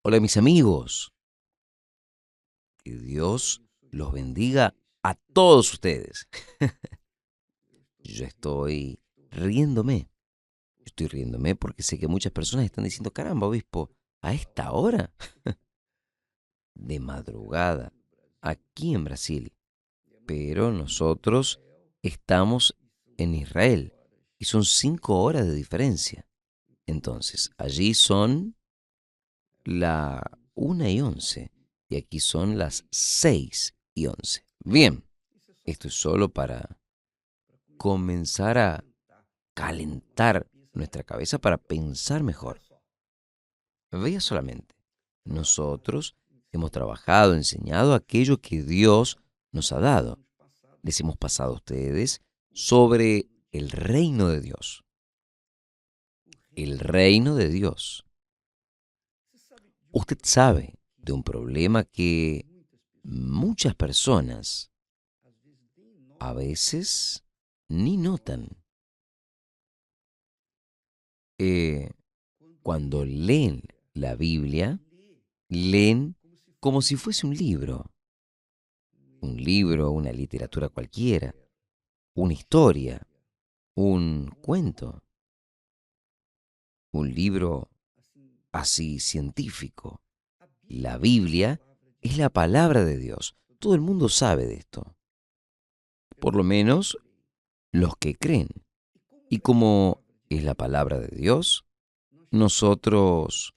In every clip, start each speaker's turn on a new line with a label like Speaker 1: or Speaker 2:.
Speaker 1: Hola mis amigos, que Dios los bendiga a todos ustedes. Yo estoy riéndome porque sé que muchas personas están diciendo, caramba, obispo, a esta hora, de madrugada, aquí en Brasil, pero nosotros estamos en Israel y son 5 horas de diferencia. Entonces, allí son la 1:11 y aquí son las 6:11. Bien, esto es solo para comenzar a calentar nuestra cabeza para pensar mejor. Vea solamente, nosotros hemos trabajado, enseñado aquello que Dios nos ha dado. Les hemos pasado a ustedes sobre el reino de Dios. El reino de Dios. Usted sabe de un problema que muchas personas a veces ni notan. Eh, Cuando leen la Biblia, leen como si fuese un libro, una literatura cualquiera, una historia, un cuento, un libro así científico. La Biblia es la palabra de Dios. Todo el mundo sabe de esto, por lo menos los que creen. Y como es la palabra de Dios, nosotros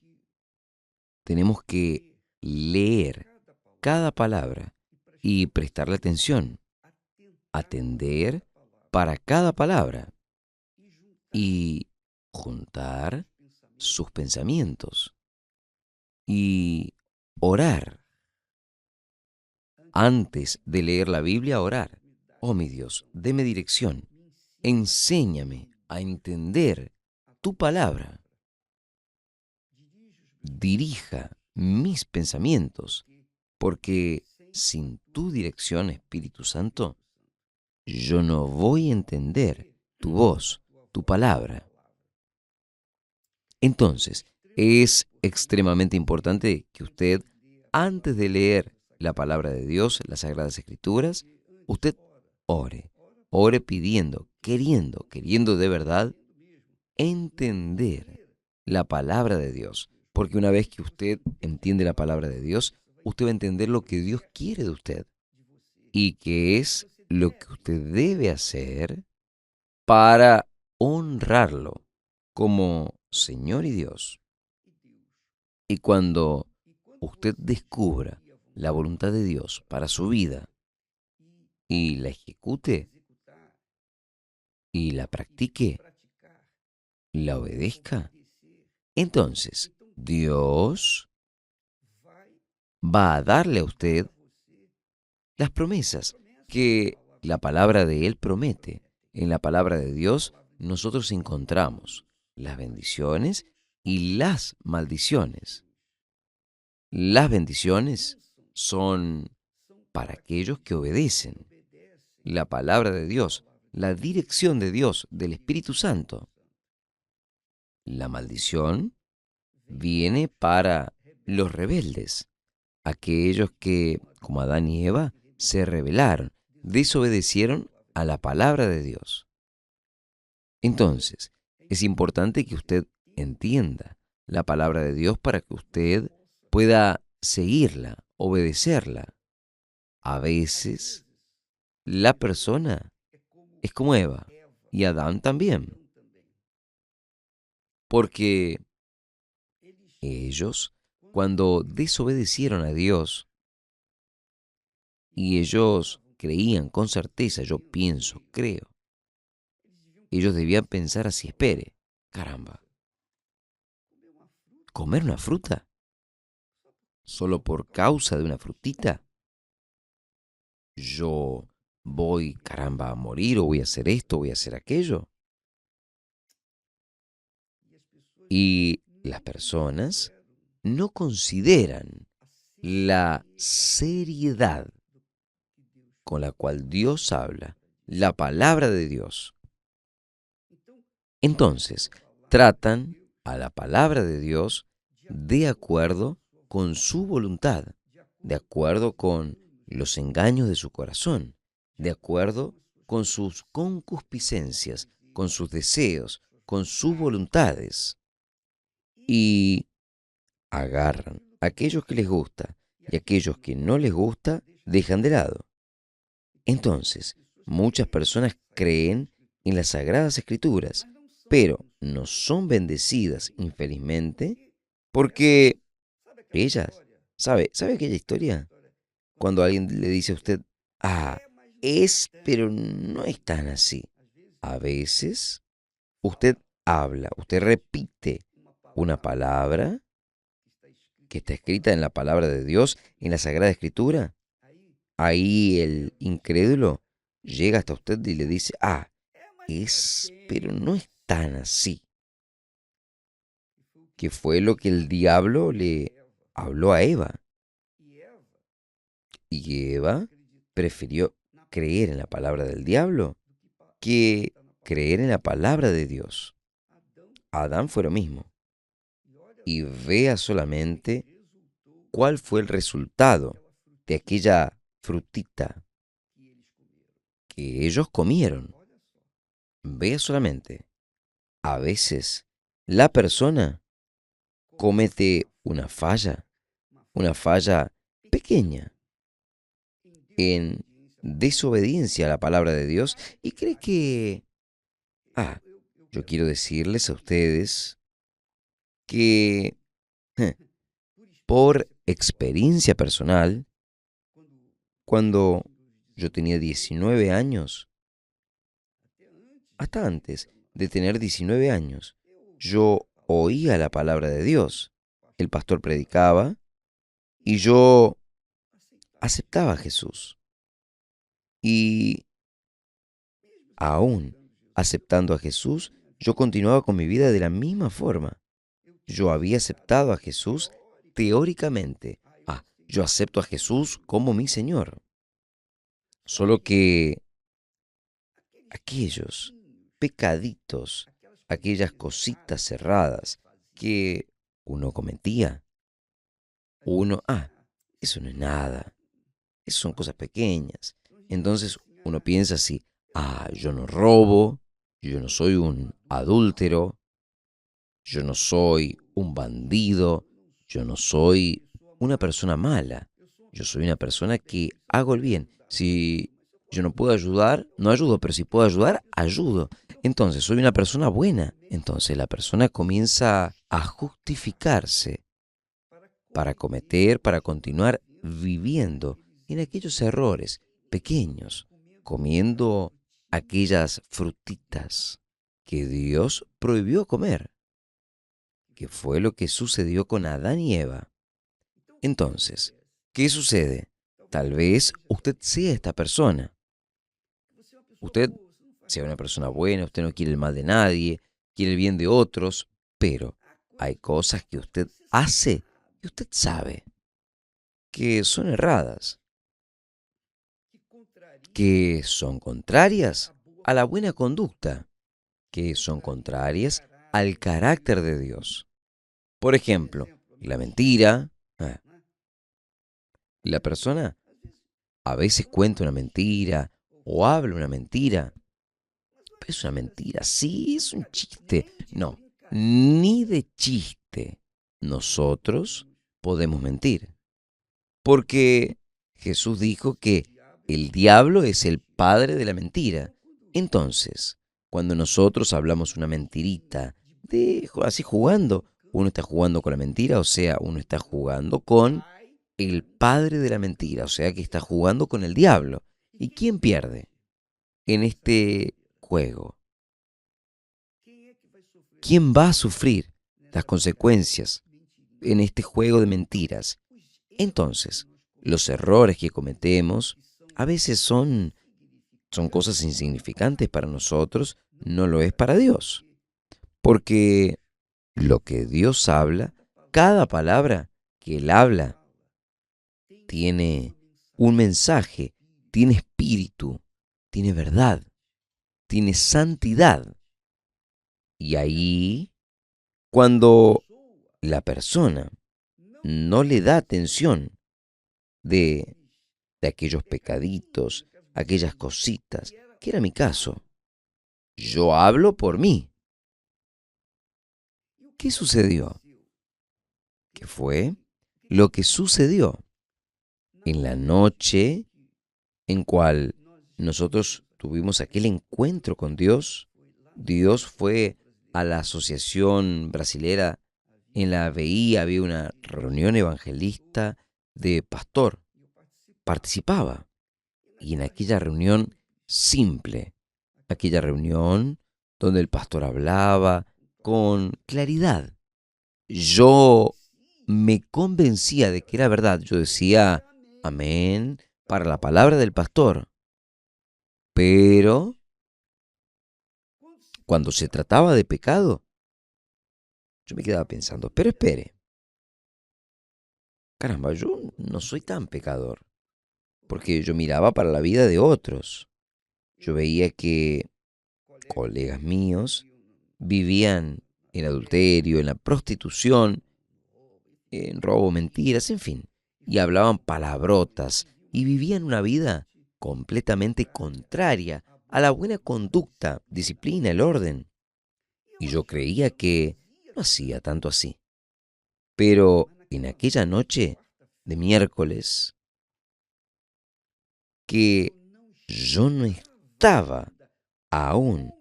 Speaker 1: tenemos que leer cada palabra y prestarle atención, atender para cada palabra y juntar sus pensamientos y orar. Antes de leer la Biblia, orar. Oh mi Dios, deme dirección. Enséñame a entender tu palabra. Dirija mis pensamientos, porque sin tu dirección, Espíritu Santo, yo no voy a entender tu voz, tu palabra. Entonces, es extremadamente importante que usted, antes de leer la palabra de Dios, las Sagradas Escrituras, usted ore. Ore pidiendo, queriendo de verdad entender la palabra de Dios. Porque una vez que usted entiende la palabra de Dios, usted va a entender lo que Dios quiere de usted y qué es lo que usted debe hacer para honrarlo como Señor y Dios. Y cuando usted descubra la voluntad de Dios para su vida y la ejecute y la practique, la obedezca, entonces Dios va a darle a usted las promesas que la palabra de Él promete. En la palabra de Dios nosotros encontramos las bendiciones y las maldiciones. Las bendiciones son para aquellos que obedecen la palabra de Dios, la dirección de Dios, del Espíritu Santo. La maldición viene para los rebeldes, aquellos que, como Adán y Eva, se rebelaron, desobedecieron a la palabra de Dios. Entonces, es importante que usted entienda la palabra de Dios para que usted pueda seguirla, obedecerla. A veces, la persona es como Eva y Adán también, porque ellos, cuando desobedecieron a Dios y ellos creían con certeza, yo pienso, creo, ellos debían pensar así, espere, caramba, ¿comer una fruta? ¿Solo por causa de una frutita? ¿Yo voy, caramba, a morir o voy a hacer esto, voy a hacer aquello? Y las personas no consideran la seriedad con la cual Dios habla, la palabra de Dios. Entonces, tratan a la palabra de Dios de acuerdo con su voluntad, de acuerdo con los engaños de su corazón, de acuerdo con sus concupiscencias, con sus deseos, con sus voluntades. Y agarran a aquellos que les gusta y aquellos que no les gusta, dejan de lado. Entonces, muchas personas creen en las Sagradas Escrituras, pero no son bendecidas, infelizmente, porque ellas, ¿sabe aquella historia? Cuando alguien le dice a usted, ah, es, pero no es tan así. A veces usted habla, usted repite una palabra que está escrita en la palabra de Dios, en la Sagrada Escritura. Ahí el incrédulo llega hasta usted y le dice, ah, es, pero no es tan así. Que fue lo que el diablo le habló a Eva. Y Eva prefirió creer en la palabra del diablo que creer en la palabra de Dios. Adán fue lo mismo. Y vea solamente cuál fue el resultado de aquella frutita que ellos comieron. Vea solamente, a veces la persona comete una falla pequeña en desobediencia a la palabra de Dios y cree que, ah, yo quiero decirles a ustedes que por experiencia personal, cuando yo tenía 19 años, hasta antes de tener 19 años, yo oía la palabra de Dios. El pastor predicaba y yo aceptaba a Jesús. Y aún aceptando a Jesús, yo continuaba con mi vida de la misma forma. Yo había aceptado a Jesús teóricamente. Ah, yo acepto a Jesús como mi Señor. Solo que aquellos pecaditos, aquellas cositas cerradas que uno cometía, eso no es nada, eso son cosas pequeñas. Entonces uno piensa así, yo no robo, yo no soy un adúltero, yo no soy un bandido, yo no soy una persona mala, yo soy una persona que hago el bien. Si yo no puedo ayudar, no ayudo, pero si puedo ayudar, ayudo. Entonces soy una persona buena. Entonces la persona comienza a justificarse para continuar viviendo en aquellos errores pequeños, comiendo aquellas frutitas que Dios prohibió comer, que fue lo que sucedió con Adán y Eva. Entonces, ¿qué sucede? Tal vez usted sea esta persona. Usted sea una persona buena, usted no quiere el mal de nadie, quiere el bien de otros, pero hay cosas que usted hace y usted sabe que son erradas, que son contrarias a la buena conducta, que son contrarias al carácter de Dios. Por ejemplo, la mentira. La persona a veces cuenta una mentira o habla una mentira, pero es una mentira, sí, es un chiste. No, ni de chiste nosotros podemos mentir, porque Jesús dijo que el diablo es el padre de la mentira. Entonces, cuando nosotros hablamos una mentirita, así jugando, uno está jugando con la mentira, o sea, uno está jugando con el padre de la mentira, o sea, que está jugando con el diablo. ¿Y quién pierde en este juego? ¿Quién va a sufrir las consecuencias en este juego de mentiras? Entonces, los errores que cometemos a veces son cosas insignificantes para nosotros, no lo es para Dios. Porque lo que Dios habla, cada palabra que Él habla, tiene un mensaje, tiene espíritu, tiene verdad, tiene santidad. Y ahí, cuando la persona no le da atención de, de aquellos pecaditos, aquellas cositas, que era mi caso. Yo hablo por mí. ¿Qué sucedió? ¿Qué fue lo que sucedió en la noche en cual nosotros tuvimos aquel encuentro con Dios? Dios fue a la asociación brasilera, en la ABI había una reunión evangelista de pastor, participaba, y en aquella reunión simple, aquella reunión donde el pastor hablaba con claridad, yo me convencía de que era verdad. Yo decía amén para la palabra del pastor, pero cuando se trataba de pecado, yo me quedaba pensando, pero espere, caramba, yo no soy tan pecador, porque yo miraba para la vida de otros. Yo veía que colegas míos vivían en adulterio, en la prostitución, en robo, mentiras, en fin, y hablaban palabrotas y vivían una vida completamente contraria a la buena conducta, disciplina, el orden. Y yo creía que no hacía tanto así. Pero en aquella noche de miércoles, que yo no estaba aún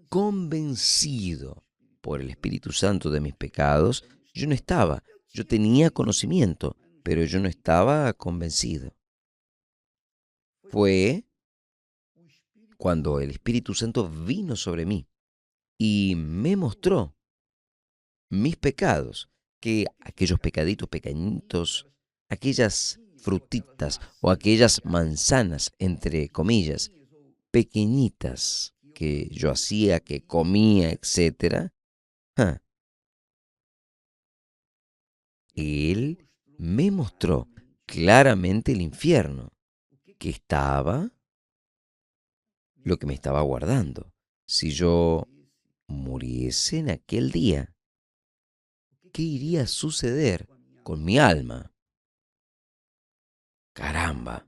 Speaker 1: convencido por el Espíritu Santo de mis pecados, yo no estaba, yo tenía conocimiento, pero yo no estaba convencido. Fue cuando el Espíritu Santo vino sobre mí y me mostró mis pecados, que aquellos pecaditos pequeñitos, aquellas frutitas o aquellas manzanas, entre comillas, pequeñitas que yo hacía, que comía, etcétera, ja, él me mostró claramente el infierno que estaba, lo que me estaba aguardando. Si yo muriese en aquel día, ¿qué iría a suceder con mi alma? Caramba,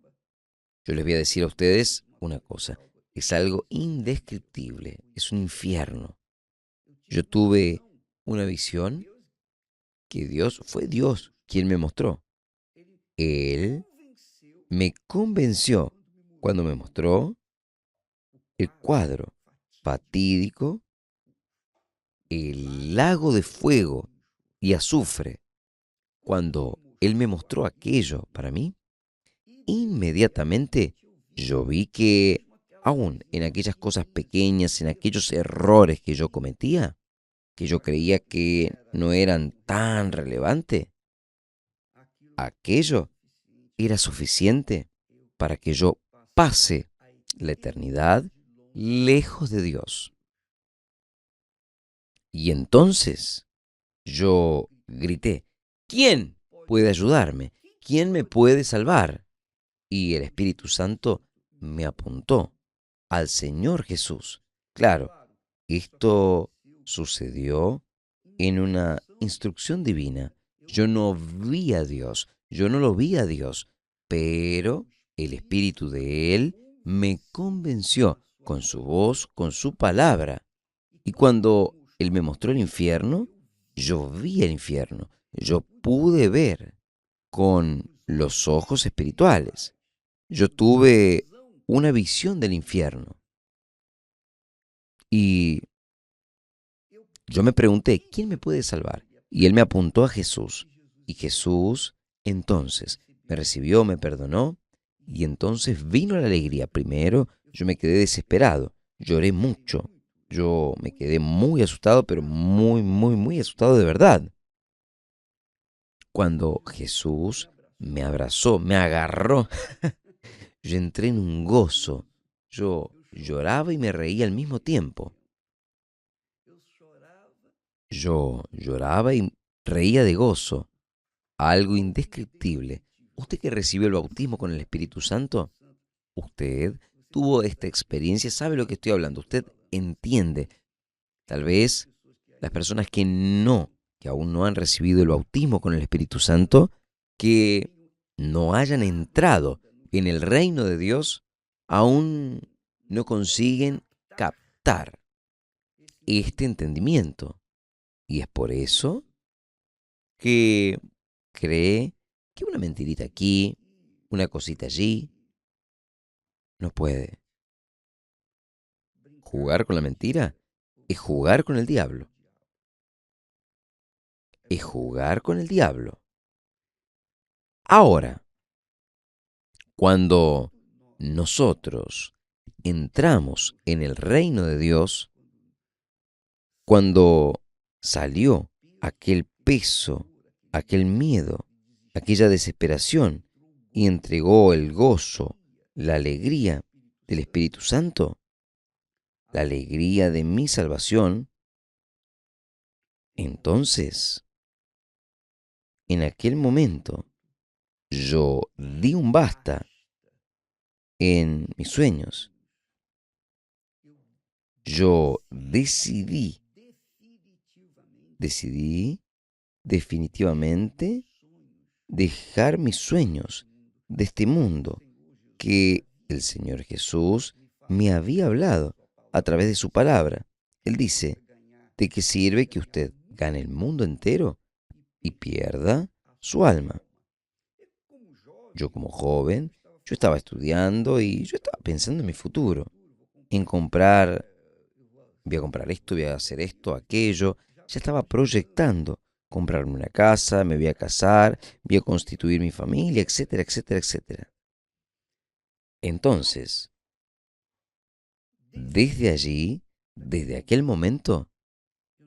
Speaker 1: yo les voy a decir a ustedes una cosa, es algo indescriptible, es un infierno. Yo tuve una visión que fue Dios quien me mostró. Él me convenció cuando me mostró el cuadro fatídico, el lago de fuego y azufre. Cuando Él me mostró aquello para mí, inmediatamente yo vi que aún en aquellas cosas pequeñas, en aquellos errores que yo cometía, que yo creía que no eran tan relevantes, aquello era suficiente para que yo pase la eternidad lejos de Dios. Y entonces yo grité, ¿quién puede ayudarme? ¿Quién me puede salvar? Y el Espíritu Santo me apuntó al Señor Jesús. Claro, esto sucedió en una instrucción divina. Yo no vi a Dios, yo no lo vi a Dios, pero el Espíritu de Él me convenció con su voz, con su palabra. Y cuando Él me mostró el infierno, yo vi el infierno, yo pude ver con los ojos espirituales. Yo tuve una visión del infierno y yo me pregunté, ¿quién me puede salvar? Y Él me apuntó a Jesús. Y Jesús entonces me recibió, me perdonó y entonces vino la alegría. Primero yo me quedé desesperado, lloré mucho, yo me quedé muy asustado, pero muy, muy, muy asustado de verdad. Cuando Jesús me abrazó, me agarró, yo entré en un gozo. Yo lloraba y me reía al mismo tiempo. Yo lloraba y reía de gozo, algo indescriptible. Usted que recibió el bautismo con el Espíritu Santo, usted tuvo esta experiencia, sabe lo que estoy hablando, usted entiende. Tal vez las personas que aún no han recibido el bautismo con el Espíritu Santo, que no hayan entrado en el reino de Dios, aún no consiguen captar este entendimiento. Y es por eso que cree que una mentirita aquí, una cosita allí, no puede. Jugar con la mentira es jugar con el diablo. Es jugar con el diablo. Ahora, cuando nosotros entramos en el reino de Dios, cuando salió aquel peso, aquel miedo, aquella desesperación y entregó el gozo, la alegría del Espíritu Santo, la alegría de mi salvación, entonces, en aquel momento, yo di un basta en mis sueños. Yo decidí definitivamente dejar mis sueños de este mundo que el Señor Jesús me había hablado a través de su palabra. Él dice, ¿de qué sirve que usted gane el mundo entero y pierda su alma? Yo como joven, yo estaba estudiando y yo estaba pensando en mi futuro, en comprar, voy a comprar esto, voy a hacer esto, aquello. Ya estaba proyectando comprarme una casa, me voy a casar, voy a constituir mi familia, etcétera, etcétera, etcétera. Entonces, desde allí, desde aquel momento,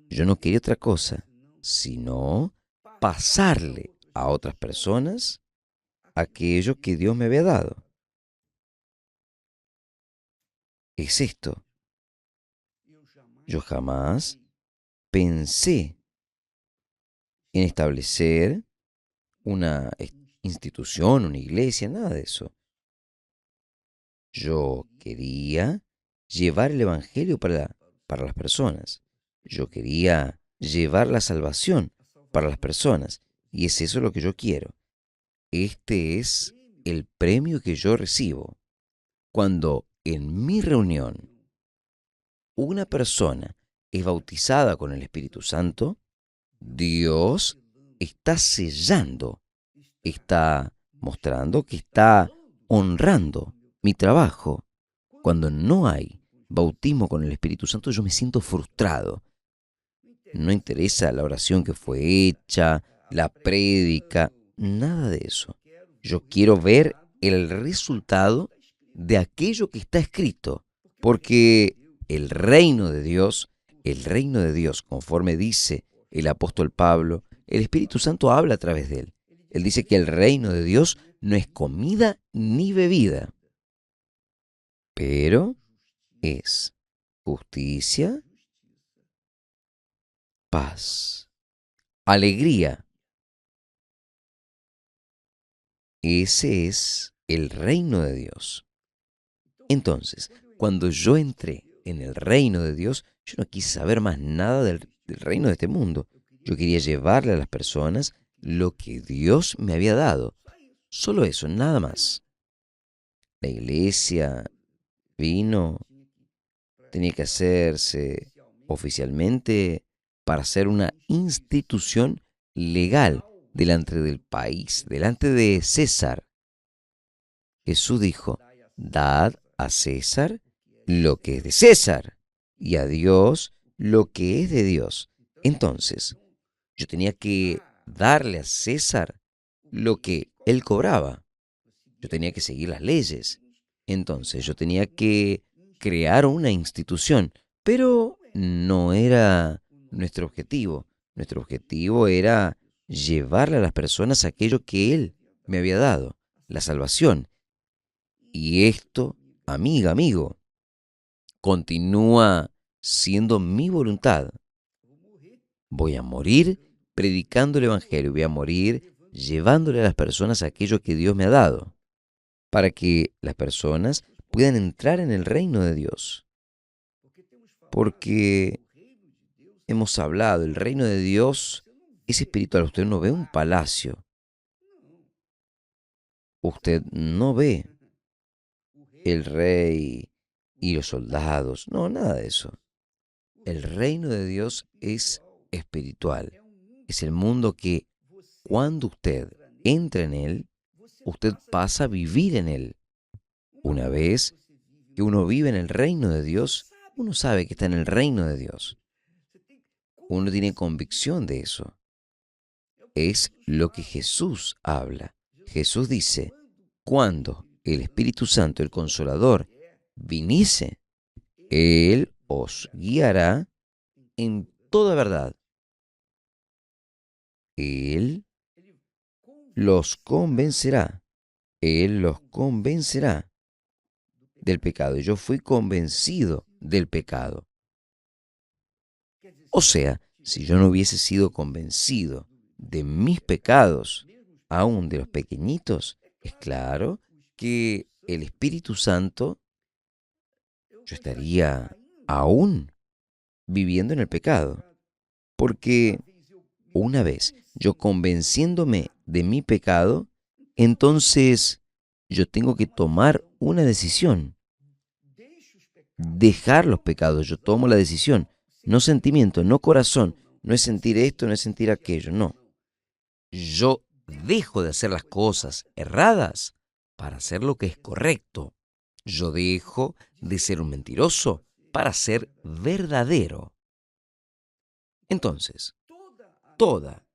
Speaker 1: yo no quería otra cosa, sino pasarle a otras personas aquello que Dios me había dado. Es esto. Yo jamás pensé en establecer una institución, una iglesia, nada de eso. Yo quería llevar el Evangelio para las personas. Yo quería llevar la salvación para las personas. Y es eso lo que yo quiero. Este es el premio que yo recibo. Cuando en mi reunión una persona es bautizada con el Espíritu Santo, Dios está sellando, está mostrando que está honrando mi trabajo. Cuando no hay bautismo con el Espíritu Santo, yo me siento frustrado. No interesa la oración que fue hecha, la prédica, nada de eso. Yo quiero ver el resultado de aquello que está escrito, porque el reino de Dios, conforme dice el apóstol Pablo, el Espíritu Santo habla a través de él. Él dice que el reino de Dios no es comida ni bebida, pero es justicia, paz, alegría. Ese es el reino de Dios. Entonces, cuando yo entré en el reino de Dios, yo no quise saber más nada del reino de este mundo. Yo quería llevarle a las personas lo que Dios me había dado. Solo eso, nada más. La iglesia vino, tenía que hacerse oficialmente para ser una institución legal delante del país, delante de César. Jesús dijo, dad a César lo que es de César y a Dios lo que es de Dios. Entonces, yo tenía que darle a César lo que él cobraba. Yo tenía que seguir las leyes. Entonces, yo tenía que crear una institución, pero no era nuestro objetivo. Nuestro objetivo era llevarle a las personas aquello que él me había dado, la salvación. Y esto, amiga, amigo, continúa siendo mi voluntad. Voy a morir predicando el Evangelio, voy a morir llevándole a las personas aquello que Dios me ha dado, para que las personas puedan entrar en el reino de Dios. Porque hemos hablado, el reino de Dios es espiritual. Usted no ve un palacio, usted no ve el rey y los soldados, no, nada de eso. El reino de Dios es espiritual. Es el mundo que cuando usted entra en él, usted pasa a vivir en él. Una vez que uno vive en el reino de Dios, uno sabe que está en el reino de Dios. Uno tiene convicción de eso. Es lo que Jesús habla. Jesús dice, cuando el Espíritu Santo, el Consolador, viniese, Él os guiará en toda verdad. Él los convencerá. Él los convencerá del pecado. Yo fui convencido del pecado. O sea, si yo no hubiese sido convencido de mis pecados, aún de los pequeñitos, es claro que el Espíritu Santo, yo estaría aún viviendo en el pecado. Porque una vez yo convenciéndome de mi pecado, entonces yo tengo que tomar una decisión. Dejar los pecados, yo tomo la decisión. No sentimiento, no corazón. No es sentir esto, no es sentir aquello, no. Yo dejo de hacer las cosas erradas para hacer lo que es correcto. Yo dejo de ser un mentiroso para ser verdadero. Entonces, toda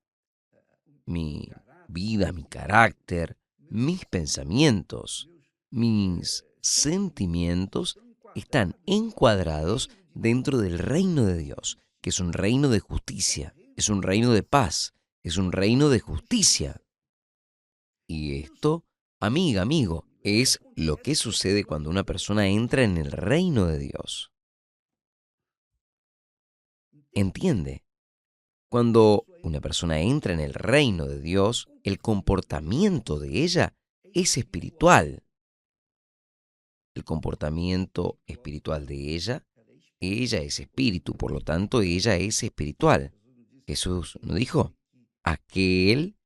Speaker 1: mi vida, mi carácter, mis pensamientos, mis sentimientos están encuadrados dentro del reino de Dios, que es un reino de justicia, es un reino de paz, es un reino de justicia. Y esto, amiga, amigo, es lo que sucede cuando una persona entra en el reino de Dios. ¿Entiende? Cuando una persona entra en el reino de Dios, el comportamiento de ella es espiritual. El comportamiento espiritual de ella es espíritu, por lo tanto ella es espiritual. Jesús nos dijo, aquel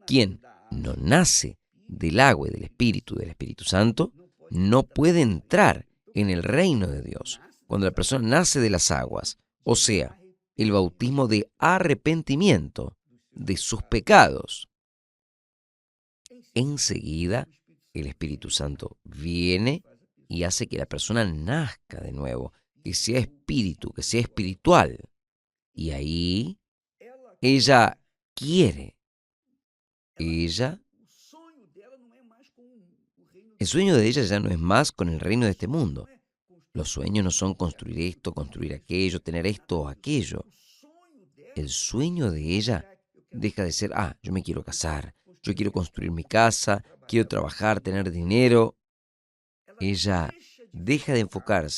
Speaker 1: quien no nace del agua y del Espíritu Santo, no puede entrar en el reino de Dios. Cuando la persona nace de las aguas, o sea, el bautismo de arrepentimiento de sus pecados, enseguida el Espíritu Santo viene y hace que la persona nazca de nuevo, que sea espíritu, que sea espiritual. Y ahí ella quiere, ella, el sueño de ella ya no es más con el reino de este mundo. Los sueños no son construir esto, construir aquello, tener esto o aquello. El sueño de ella deja de ser, yo me quiero casar, yo quiero construir mi casa, quiero trabajar, tener dinero. Ella deja de enfocar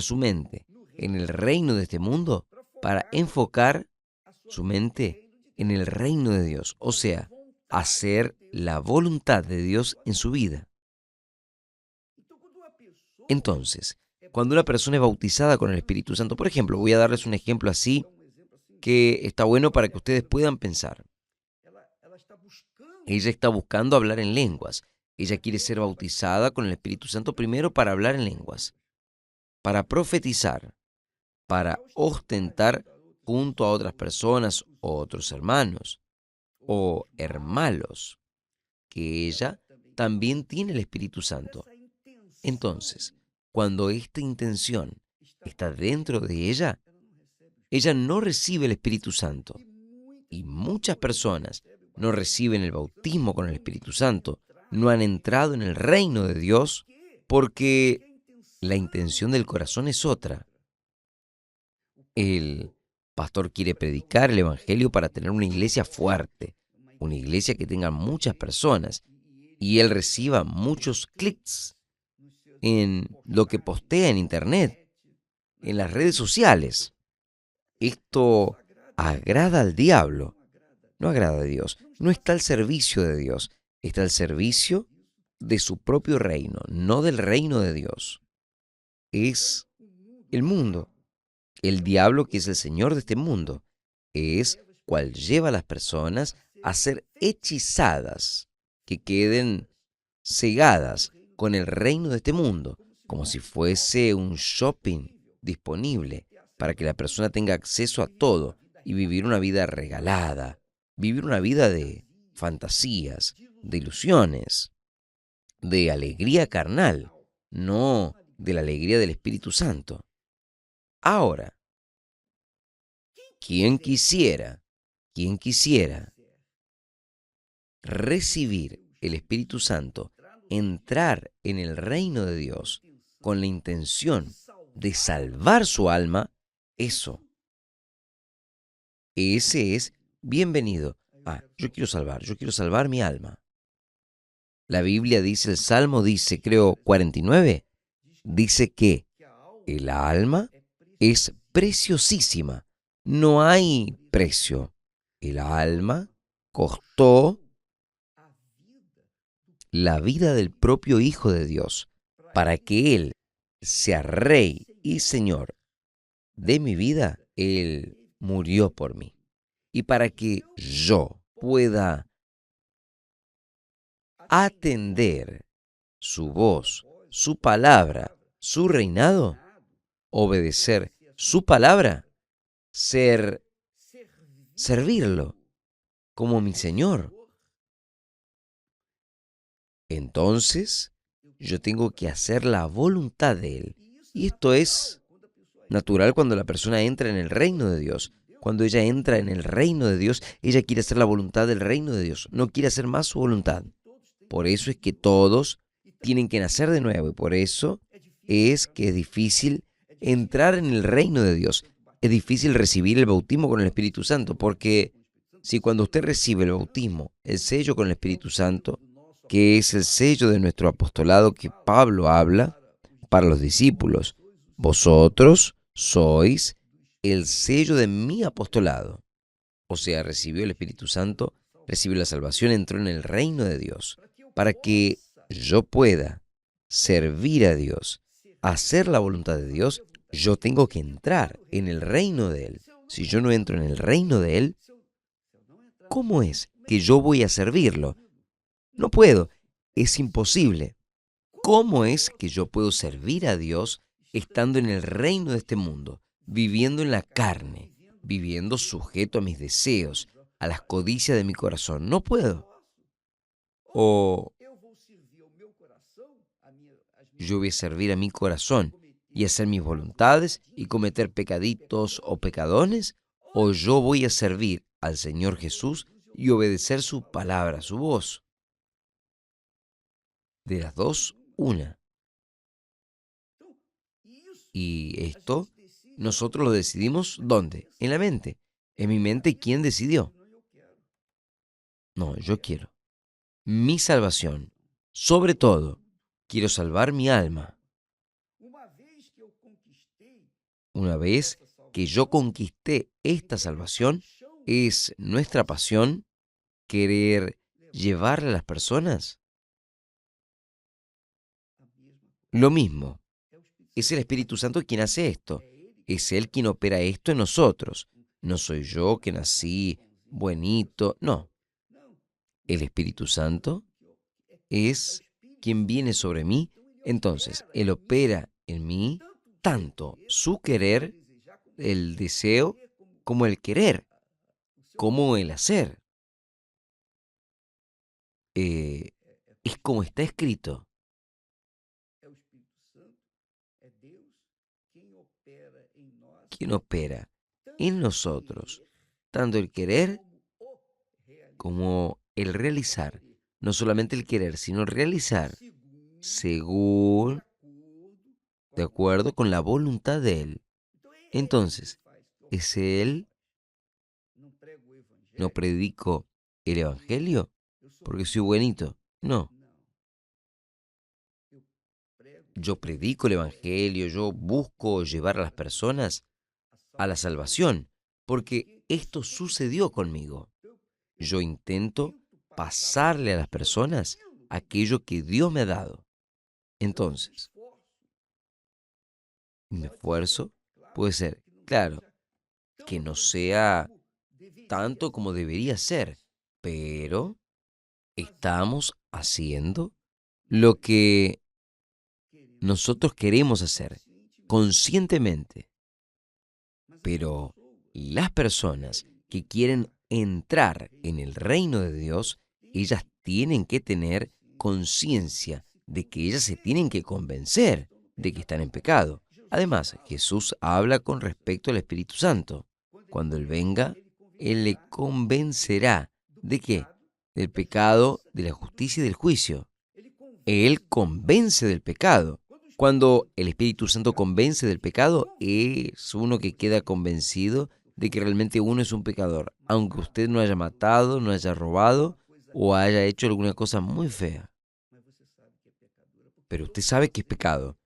Speaker 1: su mente en el reino de este mundo para enfocar su mente en el reino de Dios, o sea, hacer la voluntad de Dios en su vida. Entonces, cuando una persona es bautizada con el Espíritu Santo, por ejemplo, voy a darles un ejemplo así que está bueno para que ustedes puedan pensar. Ella está buscando hablar en lenguas. Ella quiere ser bautizada con el Espíritu Santo primero para hablar en lenguas, para profetizar, para ostentar junto a otras personas o otros hermanos o hermanos, que ella también tiene el Espíritu Santo. Entonces, cuando esta intención está dentro de ella no recibe el Espíritu Santo. Y muchas personas no reciben el bautismo con el Espíritu Santo, no han entrado en el reino de Dios porque la intención del corazón es otra. El pastor quiere predicar el Evangelio para tener una iglesia fuerte, una iglesia que tenga muchas personas y él reciba muchos clics en lo que postea en Internet, en las redes sociales. Esto agrada al diablo, no agrada a Dios, no está al servicio de Dios, está al servicio de su propio reino, no del reino de Dios. Es el mundo, el diablo que es el señor de este mundo, es cual lleva a las personas a ser hechizadas, que queden cegadas con el reino de este mundo, como si fuese un shopping disponible para que la persona tenga acceso a todo y vivir una vida regalada, vivir una vida de fantasías, de ilusiones, de alegría carnal, no de la alegría del Espíritu Santo. Ahora, ¿quién quisiera, quién quisiera recibir el Espíritu Santo, entrar en el reino de Dios con la intención de salvar su alma? Eso, ese es bienvenido. Yo quiero salvar mi alma. La Biblia dice, el Salmo dice, creo 49, dice que el alma es preciosísima. No hay precio. El alma costó la vida del propio Hijo de Dios para que Él sea Rey y Señor de mi vida. Él murió por mí. Y para que yo pueda atender su voz, su palabra, su reinado, obedecer su palabra, servirlo como mi Señor. Entonces, yo tengo que hacer la voluntad de Él. Y esto es natural cuando la persona entra en el reino de Dios. Cuando ella entra en el reino de Dios, ella quiere hacer la voluntad del reino de Dios. No quiere hacer más su voluntad. Por eso es que todos tienen que nacer de nuevo. Y por eso es que es difícil entrar en el reino de Dios. Es difícil recibir el bautismo con el Espíritu Santo. Porque si cuando usted recibe el bautismo, el sello con el Espíritu Santo, que es el sello de nuestro apostolado que Pablo habla para los discípulos, vosotros sois el sello de mi apostolado. O sea, recibió el Espíritu Santo, recibió la salvación, entró en el reino de Dios. Para que yo pueda servir a Dios, hacer la voluntad de Dios, yo tengo que entrar en el reino de Él. Si yo no entro en el reino de Él, ¿cómo es que yo voy a servirlo? No puedo, es imposible. ¿Cómo es que yo puedo servir a Dios estando en el reino de este mundo, viviendo en la carne, viviendo sujeto a mis deseos, a las codicias de mi corazón? No puedo. O yo voy a servir a mi corazón y hacer mis voluntades y cometer pecaditos o pecadones, o yo voy a servir al Señor Jesús y obedecer su palabra, su voz. De las dos, una. Y esto nosotros lo decidimos ¿dónde? En la mente. En mi mente, ¿quién decidió? No, yo quiero. Mi salvación. Sobre todo, quiero salvar mi alma. Una vez que yo conquisté esta salvación, es nuestra pasión querer llevarle a las personas lo mismo. Es el Espíritu Santo quien hace esto. Es Él quien opera esto en nosotros. No soy yo que nací buenito. No. El Espíritu Santo es quien viene sobre mí. Entonces, Él opera en mí tanto su querer, el deseo, como el querer, como el hacer. Eh, es como está escrito. Quien opera en nosotros tanto el querer como el realizar. No solamente el querer, sino el realizar según, de acuerdo con la voluntad de Él. Entonces, ¿es Él? ¿No predico el Evangelio porque soy buenito? No, yo predico el Evangelio, yo busco llevar a las personas a la salvación, porque esto sucedió conmigo. Yo intento pasarle a las personas aquello que Dios me ha dado. Entonces, mi esfuerzo puede ser, claro, que no sea tanto como debería ser, pero estamos haciendo lo que nosotros queremos hacer conscientemente. Pero las personas que quieren entrar en el reino de Dios, ellas tienen que tener conciencia de que ellas se tienen que convencer de que están en pecado. Además, Jesús habla con respecto al Espíritu Santo. Cuando Él venga, Él le convencerá ¿de qué? Del pecado, de la justicia y del juicio. Él convence del pecado. Cuando el Espíritu Santo convence del pecado, es uno que queda convencido de que realmente uno es un pecador, aunque usted no haya matado, no haya robado o haya hecho alguna cosa muy fea. Pero usted sabe que es pecado,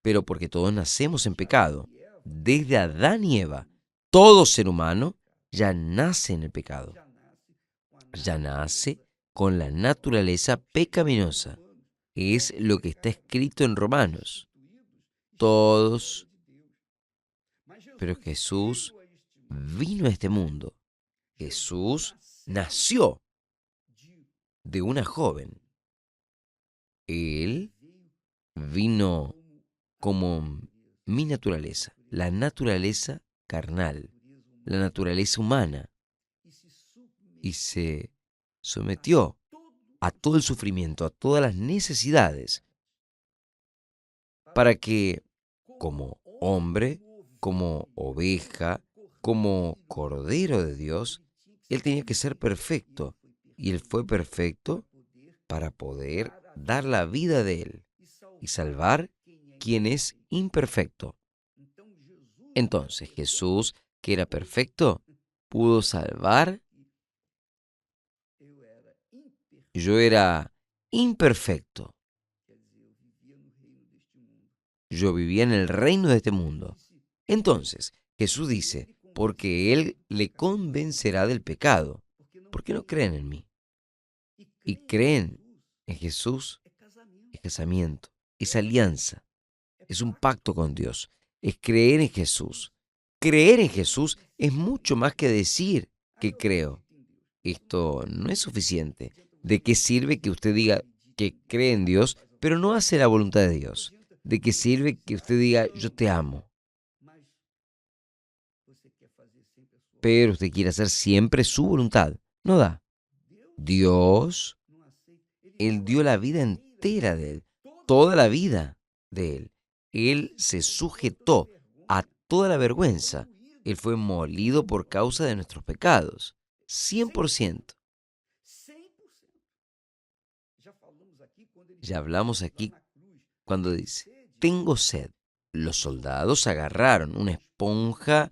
Speaker 1: pero porque todos nacemos en pecado. Desde Adán y Eva, todo ser humano ya nace en el pecado, ya nace con la naturaleza pecaminosa. Es lo que está escrito en Romanos. Todos, pero Jesús vino a este mundo. Jesús nació de una joven. Él vino como mi naturaleza, la naturaleza carnal, la naturaleza humana, y se sometió a todo el sufrimiento, a todas las necesidades, para que como hombre, como oveja, como cordero de Dios, Él tenía que ser perfecto. Y Él fue perfecto para poder dar la vida de Él y salvar quien es imperfecto. Entonces Jesús, que era perfecto, pudo salvar. Yo era imperfecto. Yo vivía en el reino de este mundo. Entonces, Jesús dice, porque Él le convencerá del pecado. ¿Por qué no creen en mí? Y creen en Jesús, es casamiento, es alianza, es un pacto con Dios, es creer en Jesús. Creer en Jesús es mucho más que decir que creo. Esto no es suficiente. ¿De qué sirve que usted diga que cree en Dios, pero no hace la voluntad de Dios? ¿De qué sirve que usted diga yo te amo, pero usted quiere hacer siempre su voluntad? No da. Dios, Él dio la vida entera de Él, toda la vida de Él. Él se sujetó a toda la vergüenza. Él fue molido por causa de nuestros pecados. 100%. Ya hablamos aquí cuando dice, tengo sed. Los soldados agarraron una esponja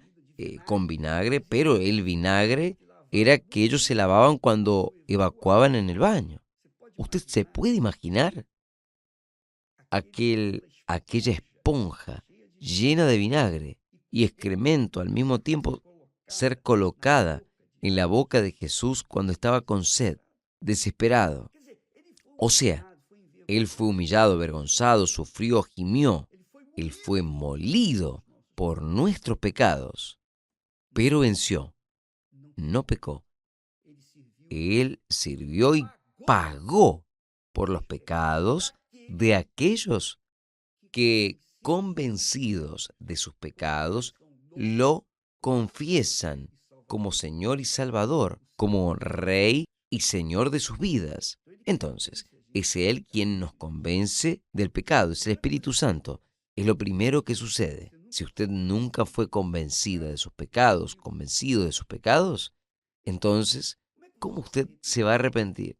Speaker 1: con vinagre, pero el vinagre era que ellos se lavaban cuando evacuaban en el baño. ¿Usted se puede imaginar aquella esponja llena de vinagre y excremento al mismo tiempo ser colocada en la boca de Jesús cuando estaba con sed, desesperado? O sea, Él fue humillado, avergonzado, sufrió, gimió. Él fue molido por nuestros pecados, pero venció, no pecó. Él sirvió y pagó por los pecados de aquellos que, convencidos de sus pecados, lo confiesan como Señor y Salvador, como Rey y Señor de sus vidas. Entonces, es Él quien nos convence del pecado, es el Espíritu Santo. Es lo primero que sucede. Si usted nunca fue convencida de sus pecados, convencido de sus pecados, entonces, ¿cómo usted se va a arrepentir?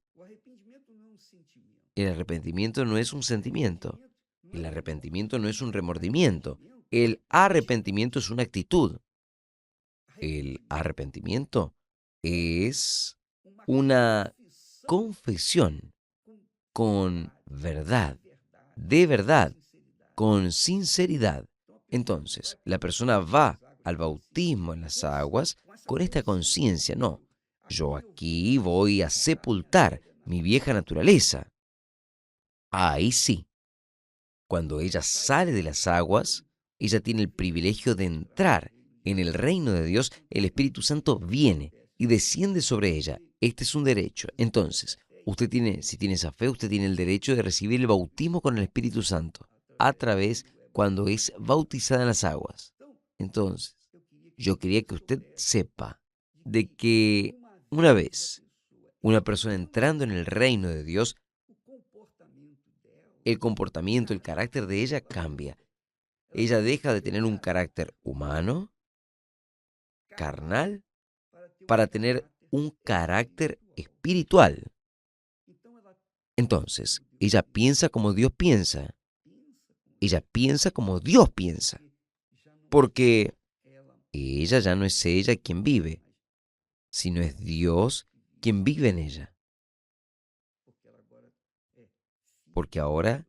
Speaker 1: El arrepentimiento no es un sentimiento. El arrepentimiento no es un remordimiento. El arrepentimiento es una actitud. El arrepentimiento es una confesión con verdad, de verdad, con sinceridad. Entonces, la persona va al bautismo en las aguas con esta conciencia. No, yo aquí voy a sepultar mi vieja naturaleza. Ahí sí, cuando ella sale de las aguas, ella tiene el privilegio de entrar en el reino de Dios. El Espíritu Santo viene y desciende sobre ella. Este es un derecho. Entonces, si tiene esa fe, usted tiene el derecho de recibir el bautismo con el Espíritu Santo a través cuando es bautizada en las aguas. Entonces, yo quería que usted sepa de que una vez una persona entrando en el reino de Dios, el comportamiento, el carácter de ella cambia. Ella deja de tener un carácter humano, carnal, para tener un carácter espiritual. Entonces, ella piensa como Dios piensa. Ella piensa como Dios piensa. Porque ella ya no es ella quien vive, sino es Dios quien vive en ella. Porque ahora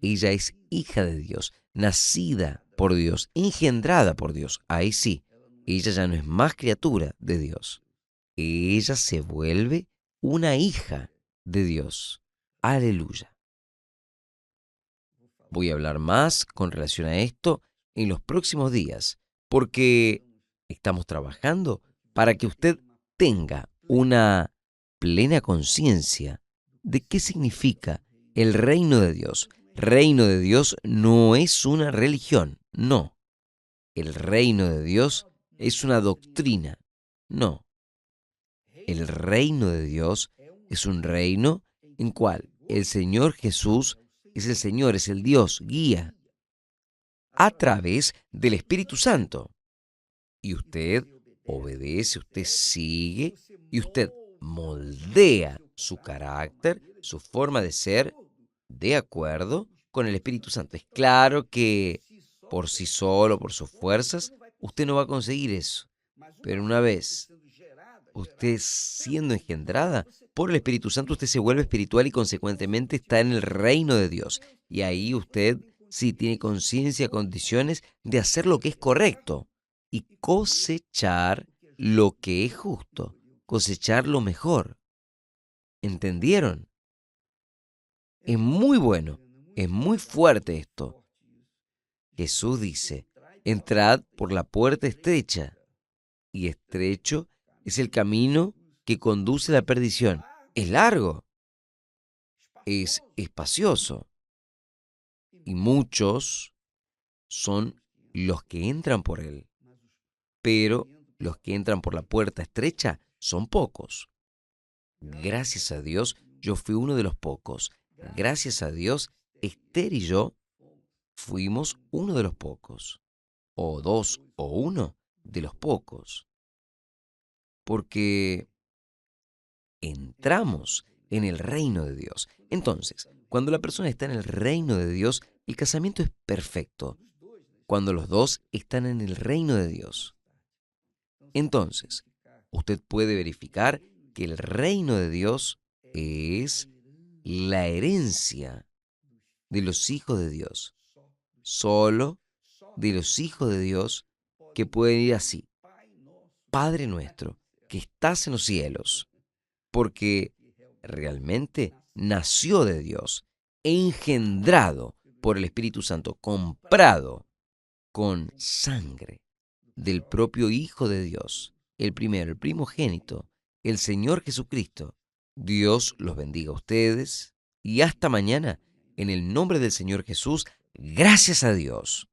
Speaker 1: ella es hija de Dios, nacida por Dios, engendrada por Dios. Ahí sí, ella ya no es más criatura de Dios. Ella se vuelve una hija de Dios. Aleluya. Voy a hablar más con relación a esto en los próximos días, porque estamos trabajando para que usted tenga una plena conciencia de qué significa el reino de Dios. Reino de Dios no es una religión, no. El reino de Dios es una doctrina, no. El reino de Dios es un reino en cual el Señor Jesús es el Señor, es el Dios, guía a través del Espíritu Santo. Y usted obedece, usted sigue y usted moldea su carácter, su forma de ser, de acuerdo con el Espíritu Santo. Es claro que por sí solo, por sus fuerzas, usted no va a conseguir eso. Pero una vez usted siendo engendrada por el Espíritu Santo, usted se vuelve espiritual y consecuentemente está en el reino de Dios. Y ahí usted sí tiene conciencia, condiciones de hacer lo que es correcto y cosechar lo que es justo, cosechar lo mejor. ¿Entendieron? Es muy bueno, es muy fuerte esto. Jesús dice, entrad por la puerta estrecha, y estrecho es el camino que conduce a la perdición. Es largo, es espacioso, y muchos son los que entran por él, pero los que entran por la puerta estrecha son pocos. Gracias a Dios, yo fui uno de los pocos. Gracias a Dios, Esther y yo fuimos uno de los pocos, o dos, o uno de los pocos, porque entramos en el reino de Dios. Entonces, cuando la persona está en el reino de Dios, el casamiento es perfecto. Cuando los dos están en el reino de Dios. Entonces, usted puede verificar que el reino de Dios es la herencia de los hijos de Dios. Solo de los hijos de Dios que pueden ir así. Padre nuestro, que estás en los cielos, porque realmente nació de Dios, engendrado por el Espíritu Santo, comprado con sangre del propio Hijo de Dios, el primero, el primogénito, el Señor Jesucristo. Dios los bendiga a ustedes y hasta mañana, en el nombre del Señor Jesús, gracias a Dios.